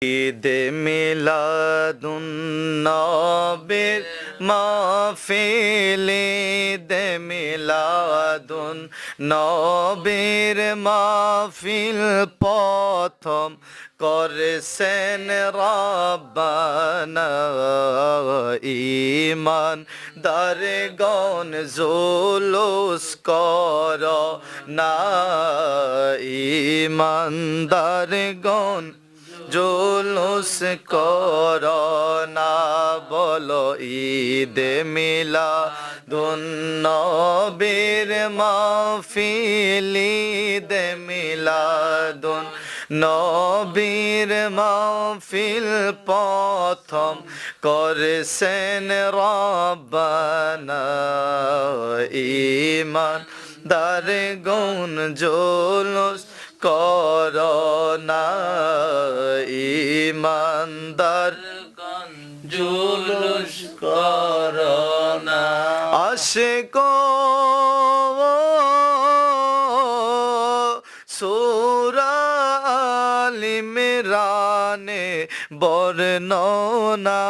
ঈদে মিলাদুন নবীর মাহফিল ঈদে মিলাদুন নবীর মাহফিল প্রথম করেছেন রব্বানা ঈমান দারগণ জুলুস কর না ঈমান দারগণ জুলুস করোনা বলো ঈদে মিলাদুন নবীর মাহফিল ঈদে মিলাদুন নবীর মাহফিল প্রথম করেছেন রব্বানা ঈমান দারগণ জুলুস করোনা ঈমানদার জুলুস করোনা আশিক সূরা আল ইমরানে বর্ণনা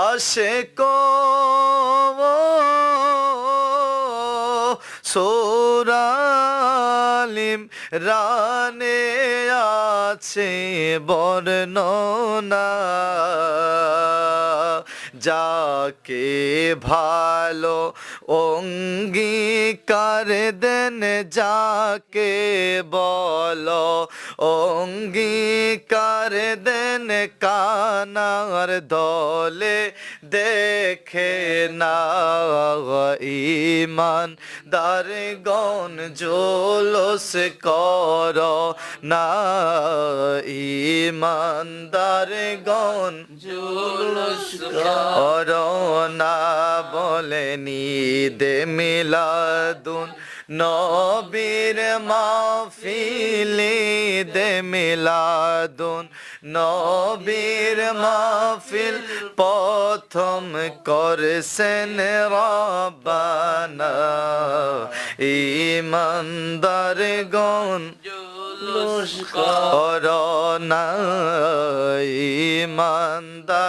আশিক সূরা আল ইমরানে আছে বর্ণনা যাকে ভালো অঙ্গীকার দেন যাকে বলো অঙ্গীকার দেন কানার দলে দেখে না ঈমান দারগণ জুলুস করো না ঈমান দারগণ জুলুস করোনা বলেন ঈদে মিলাদুন নবীর মাহফিল ঈদে মিলাদুন নবীর মাহফিল প্রথম করেছেন রব্বানা ঈমানদারগণ জুলুস করোনা ঈমানদার